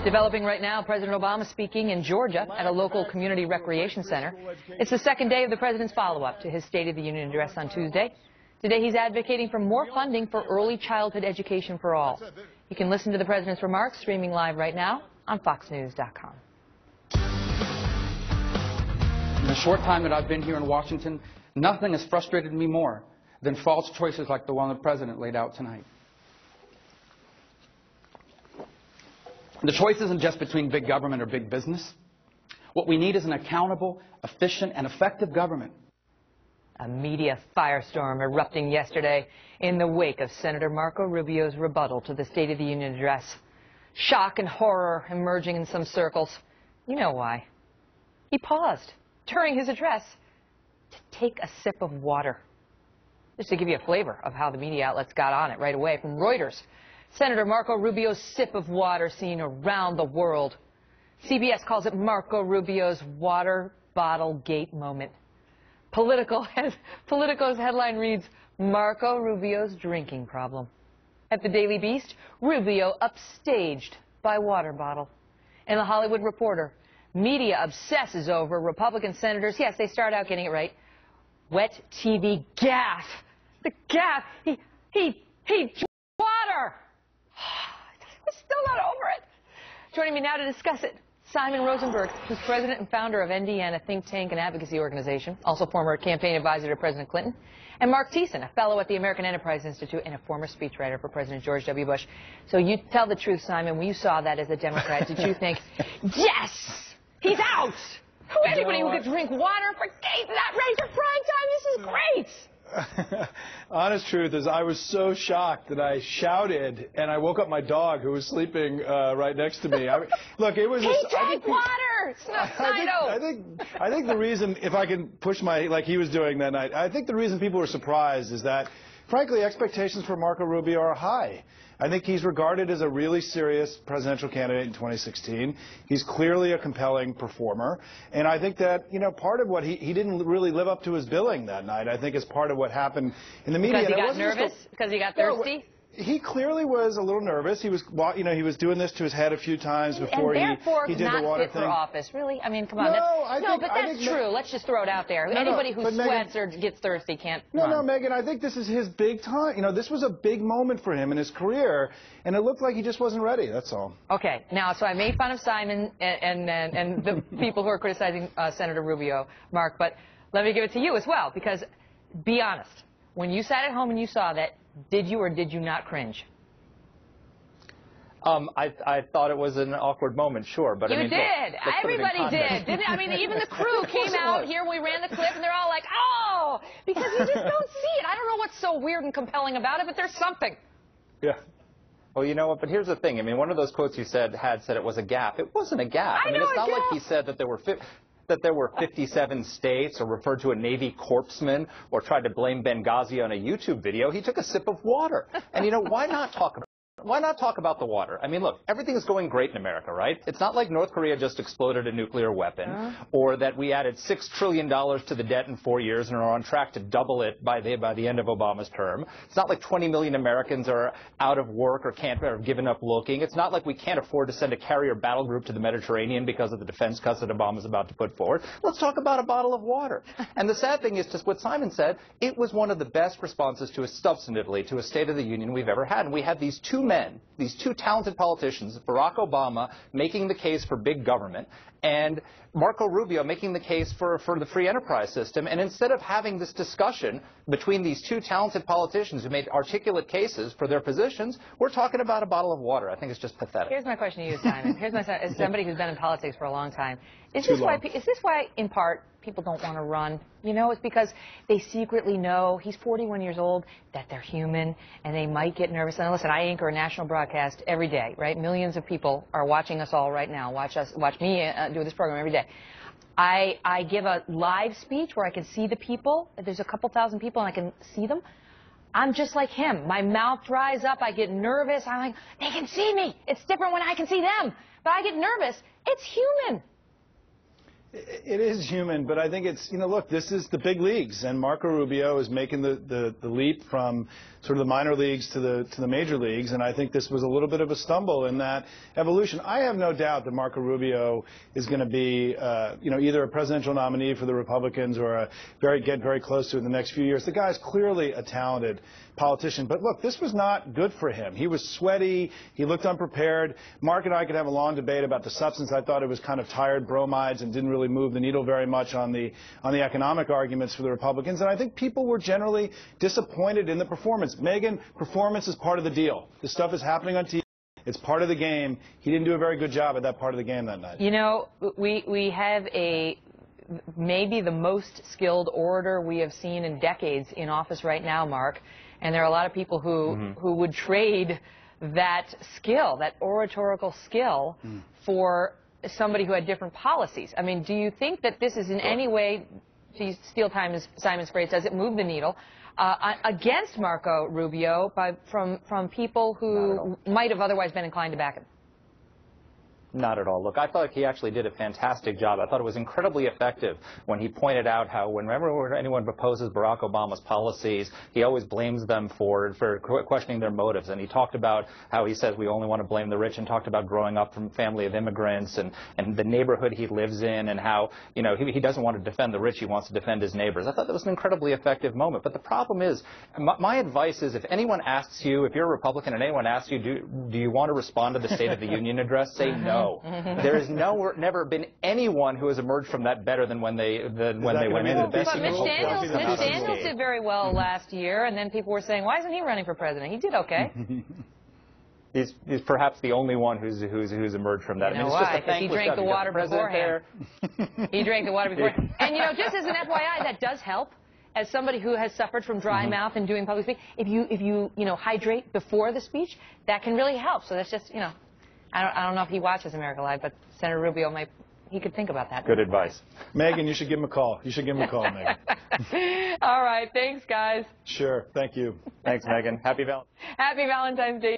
Developing right now, President Obama speaking in Georgia at a local community recreation center. It's the second day of the president's follow-up to his State of the Union address on Tuesday. Today he's advocating for more funding for early childhood education for all. You can listen to the president's remarks streaming live right now on foxnews.com. In the short time that I've been here in Washington, nothing has frustrated me more than false choices like the one the president laid out tonight. The choice isn't just between big government or big business. What we need is an accountable, efficient, and effective government. A media firestorm erupting yesterday in the wake of Senator Marco Rubio's rebuttal to the State of the Union address. Shock and horror emerging in some circles. You know why. He paused during his address to take a sip of water. Just to give you a flavor of how the media outlets got on it right away, from Reuters. Senator Marco Rubio's sip of water seen around the world. CBS calls it Marco Rubio's water bottle gate moment. Politico's headline reads, Marco Rubio's drinking problem. At the Daily Beast, Rubio upstaged by water bottle. In the Hollywood Reporter, media obsesses over Republican senators. Yes, they start out getting it right. Wet TV gaffe. The gaffe. He water. We're still not over it. Joining me now to discuss it, Simon Rosenberg, who's president and founder of NDN, a think tank and advocacy organization, also former campaign advisor to President Clinton, and Mark Thiessen, a fellow at the American Enterprise Institute and a former speechwriter for President George W. Bush. So you tell the truth, Simon, when you saw that as a Democrat, did you think, yes, he's out? Anybody who could drink water for days in that race for prime time, this is great. Honest truth is I was so shocked that I shouted and I woke up my dog who was sleeping right next to me. Look, it was he drank water! I think the reason, if I can push like he was doing that night, I think the reason people were surprised is that, frankly, expectations for Marco Rubio are high. I think he's regarded as a really serious presidential candidate in 2016. He's clearly a compelling performer. And I think that, you know, part of what he didn't really live up to his billing that night, I think, is part of what happened in the media. Because he got nervous? Because he got thirsty? He clearly was a little nervous. He was, you know, he was doing this to his head a few times before he did the water thing. For office, really? I mean, come on. But that's true. Let's just throw it out there. Anybody who sweats or gets thirsty can't run. No, Megyn, I think this is his big time. You know, this was a big moment for him in his career, and it looked like he just wasn't ready. That's all. Okay. Now, so I made fun of Simon and the people who are criticizing Senator Rubio, Mark, but let me give it to you as well, because be honest. When you sat at home and you saw that, did you or did you not cringe? I thought it was an awkward moment, sure, but you I mean, did. Everybody did, didn't it? I mean, even the crew came out here when we ran the clip, and they're all like, "Oh," because you just don't see it. I don't know what's so weird and compelling about it, but there's something. Yeah. Well, you know what? But here's the thing. I mean, one of those quotes you said it was a gaffe. It wasn't a gaffe. I mean, it's not like he said that there were 57 states, or referred to a Navy corpsman, or tried to blame Benghazi on a YouTube video. He took a sip of water. And, you know, why not talk about the water? I mean, look, everything is going great in America, right? It's not like North Korea just exploded a nuclear weapon, or that we added $6 trillion to the debt in 4 years and are on track to double it by the end of Obama's term. It's not like 20 million Americans are out of work or have given up looking. It's not like we can't afford to send a carrier battle group to the Mediterranean because of the defense cuts that Obama's about to put forward. Let's talk about a bottle of water. And the sad thing is, just what Simon said, it was one of the best responses substantively to a State of the Union we've ever had. And we had these two men, these two talented politicians, Barack Obama making the case for big government, and Marco Rubio making the case for the free enterprise system. And instead of having this discussion between these two talented politicians who made articulate cases for their positions, we're talking about a bottle of water. I think it's just pathetic. Here's my question to you, Simon. As somebody who's been in politics for a long time, is this why, in part, people don't want to run? You know, it's because they secretly know, he's 41 years old, that they're human, and they might get nervous. And listen, I anchor a national broadcast every day, right? Millions of people are watching us all right now. Watch me do this program every day. I give a live speech where I can see the people. There's a couple thousand people, and I can see them. I'm just like him. My mouth dries up. I get nervous. I'm like, they can see me. It's different when I can see them. But I get nervous. It's human. It is human, but I think it's, look, this is the big leagues, and Marco Rubio is making the leap from sort of the minor leagues to the major leagues, and I think this was a little bit of a stumble in that evolution. I have no doubt that Marco Rubio is going to be, either a presidential nominee for the Republicans or get very close to it in the next few years. The guy's clearly a talented politician, but look, this was not good for him. He was sweaty. He looked unprepared. Mark and I could have a long debate about the substance. I thought it was kind of tired bromides and didn't really move the needle very much on the economic arguments for the Republicans. And I think people were generally disappointed in the performance. Megyn, performance is part of the deal. This stuff is happening on TV. It's part of the game. He didn't do a very good job at that part of the game that night. We have maybe the most skilled orator we have seen in decades in office right now, Mark. And there are a lot of people who would trade that skill, that oratorical skill, for somebody who had different policies. I mean, do you think that this is in any way, to steal Simon's phrase, does it move the needle against Marco Rubio from people who might have otherwise been inclined to back him? Not at all. Look, I thought like he actually did a fantastic job. I thought it was incredibly effective when he pointed out how whenever anyone opposes Barack Obama's policies, he always blames them for questioning their motives. And he talked about how he says we only want to blame the rich, and talked about growing up from a family of immigrants and the neighborhood he lives in, and how, he doesn't want to defend the rich, he wants to defend his neighbors. I thought that was an incredibly effective moment. But the problem is, my advice is, if anyone asks you, if you're a Republican and anyone asks you, do you want to respond to the State of the Union address, say no. There has never been anyone who has emerged from that better than when they went into the best. But Mitch Daniels did very well last year, and then people were saying, why isn't he running for president? He did okay. He's perhaps the only one who's emerged from that. You know why? Because he drank the water beforehand. He drank the water beforehand. And just as an FYI, that does help. As somebody who has suffered from dry mouth and doing public speaking, if you hydrate before the speech, that can really help. So that's just I don't know if he watches America Live, but Senator Rubio he could think about that. Good advice. Megyn, you should give him a call. Megyn. All right. Thanks, guys. Sure. Thank you. Thanks, Megyn. Happy Valentine's Day.